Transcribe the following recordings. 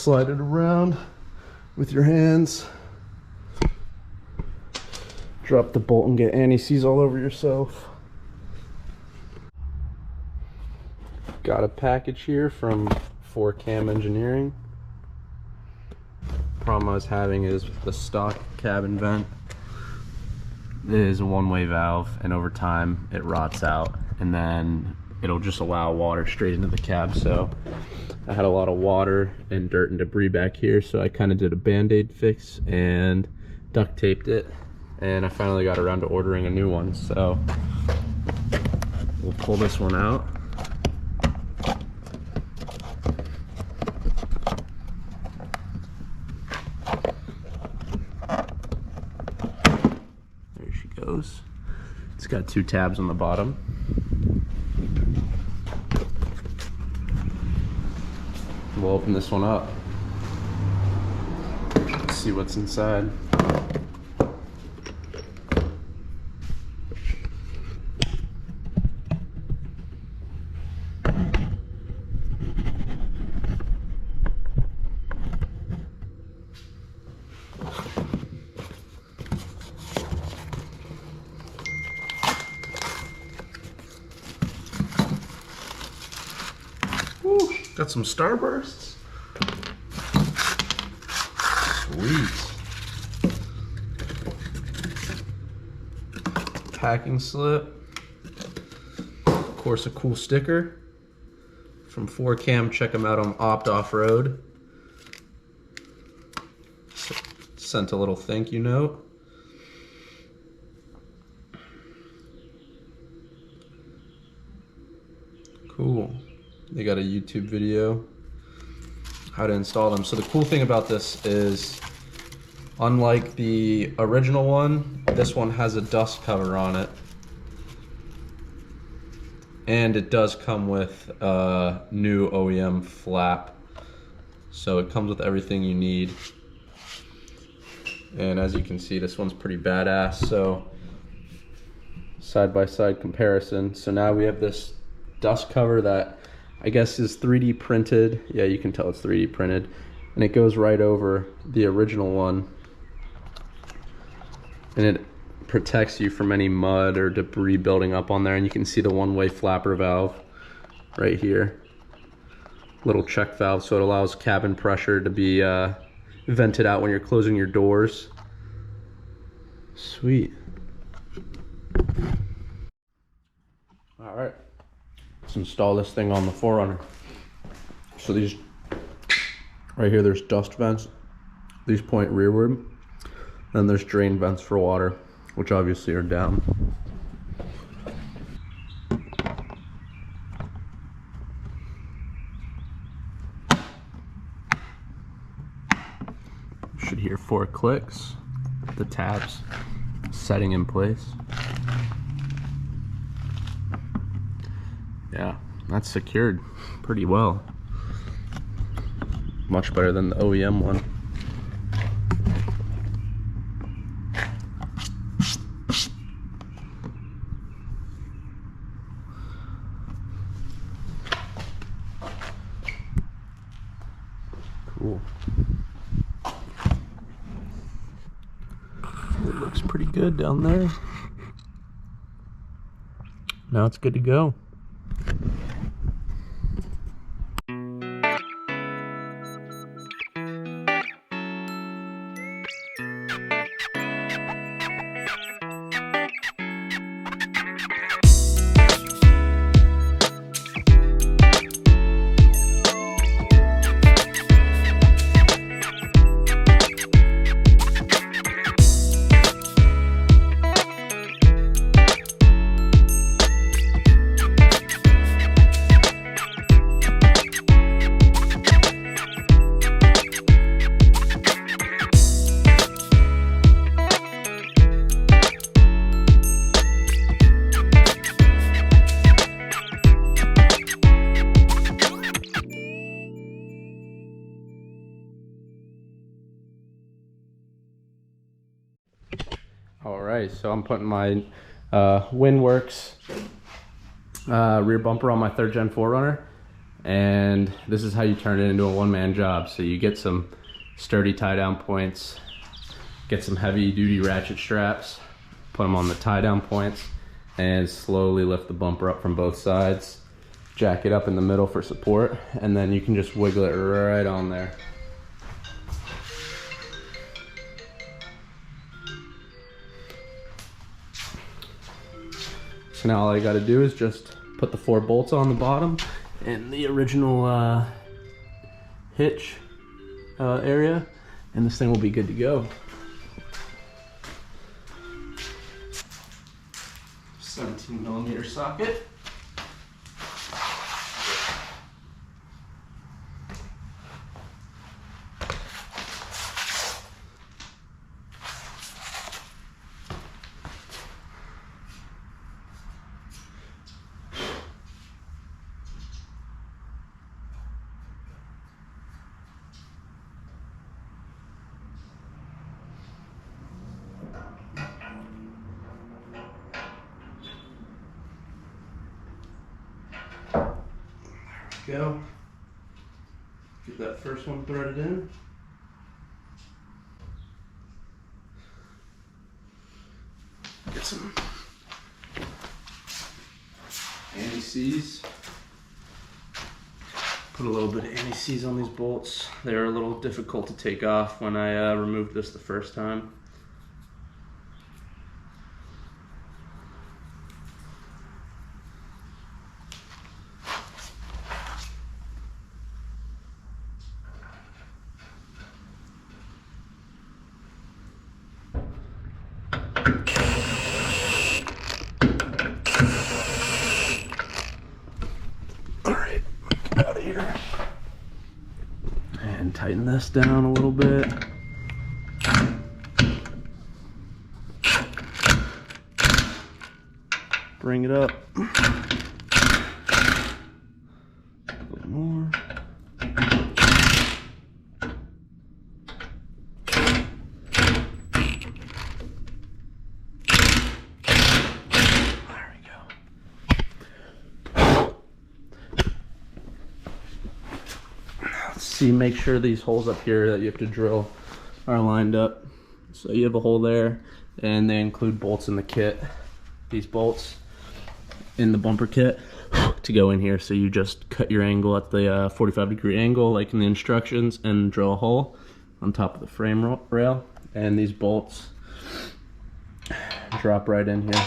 slide it around with your hands. Drop the bolt and get anti-seize all over yourself. Got a package here from 4Cam Engineering. Problem I was having is the stock cabin vent is a one-way valve, and over time it rots out, and then it'll just allow water straight into the cab. So I had a lot of water and dirt and debris back here, so I kind of did a band-aid fix and duct taped it, and I finally got around to ordering a new one. So we'll pull this one out. There she goes. It's got 2 tabs on the bottom. We'll open this one up. Let's see what's inside. Woo, got some starbursts. Sweet. Packing slip. Of course, a cool sticker from 4Cam. Check them out on Opt Off-Road. Sent a little thank you note. Cool. They got a YouTube video how to install them. So the cool thing about this is, unlike the original one, this one has a dust cover on it, and it does come with a new OEM flap, so it comes with everything you need. And as you can see, this one's pretty badass. So side-by-side comparison. So now we have this dust cover that I guess is 3D printed. Yeah, you can tell it's 3D printed, and it goes right over the original one, and it protects you from any mud or debris building up on there. And you can see the one-way flapper valve right here, little check valve, so it allows cabin pressure to be vented out when you're closing your doors. Sweet. All right, let's install this thing on the 4Runner. So these right here, there's dust vents. These point rearward. Then there's drain vents for water, which obviously are down. You should hear 4 clicks. The tabs setting in place. Yeah, that's secured pretty well. Much better than the OEM one. Cool. It looks pretty good down there. Now it's good to go. Alright, so I'm putting my Nguyen Works rear bumper on my 3rd gen 4Runner. And this is how you turn it into a one-man job. So you get some sturdy tie-down points, get some heavy-duty ratchet straps, put them on the tie-down points, and slowly lift the bumper up from both sides, jack it up in the middle for support, and then you can just wiggle it right on there. So now all I got to do is just put the 4 bolts on the bottom and the original hitch area, and this thing will be good to go. 17mm socket. Go. Get that first one threaded in. Get some anti-seize. Put a little bit of anti-seize on these bolts. They're a little difficult to take off when I removed this the first time. And tighten this down a little bit. Bring it up. A little more. See, make sure these holes up here that you have to drill are lined up. So you have a hole there, and they include bolts in the kit. These bolts in the bumper kit to go in here. So you just cut your angle at the 45-degree angle like in the instructions and drill a hole on top of the frame rail. And these bolts drop right in here,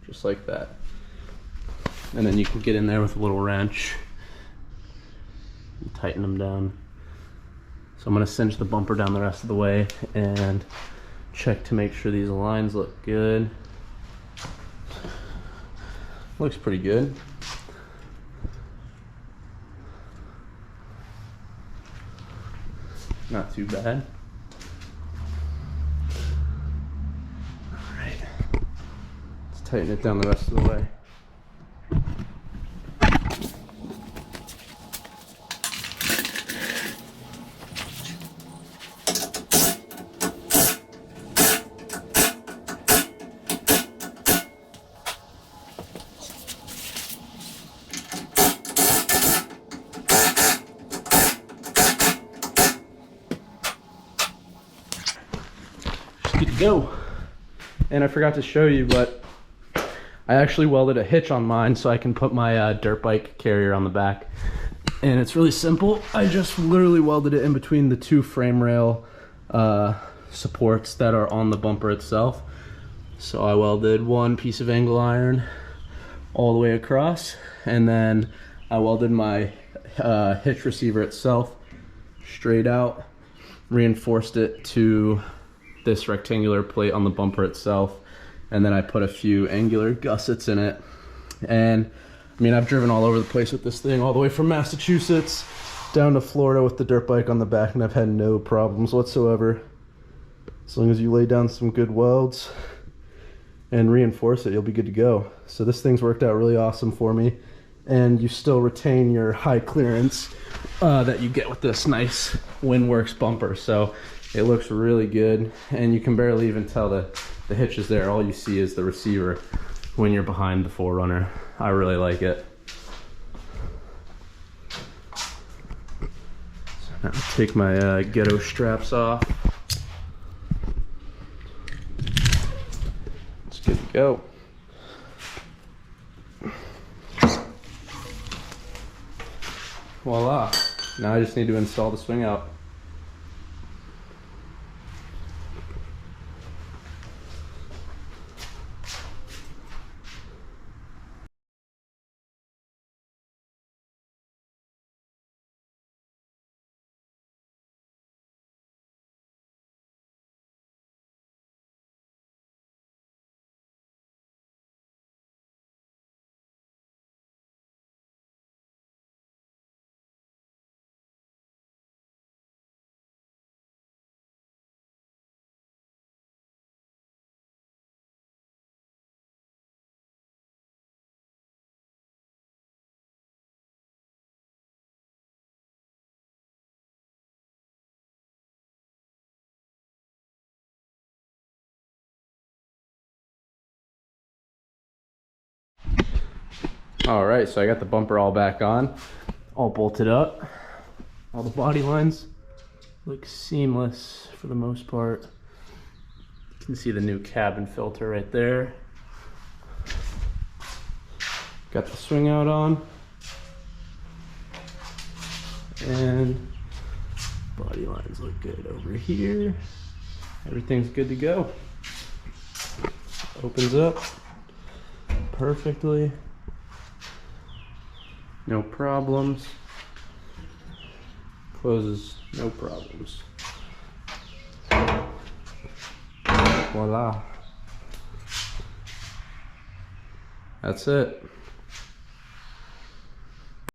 just like that. And then you can get in there with a little wrench and tighten them down. So I'm going to cinch the bumper down the rest of the way and check to make sure these lines look good. Looks pretty good. Not too bad. Alright, let's tighten it down the rest of the way. Good to go. And I forgot to show you, but I actually welded a hitch on mine so I can put my dirt bike carrier on the back. And it's really simple. I just literally welded it in between the 2 frame rail supports that are on the bumper itself. So I welded 1 piece of angle iron all the way across, and then I welded my hitch receiver itself straight out, reinforced it to this rectangular plate on the bumper itself, and then I put a few angular gussets in it. And I mean, I've driven all over the place with this thing, all the way from Massachusetts down to Florida with the dirt bike on the back, and I've had no problems whatsoever. As long as you lay down some good welds and reinforce it, you'll be good to go. So this thing's worked out really awesome for me, and you still retain your high clearance that you get with this nice Nguyen Works bumper. So it looks really good, and you can barely even tell the hitch is there. All you see is the receiver when you're behind the 4Runner. I really like it. I'll take my ghetto straps off. It's good to go. Voila. Now I just need to install the swing out. All right, so I got the bumper all back on, all bolted up. All the body lines look seamless for the most part. You can see the new cabin filter right there. Got the swing out on. And body lines look good over here. Everything's good to go. Opens up perfectly. No problems. Closes, no problems. Voila. That's it.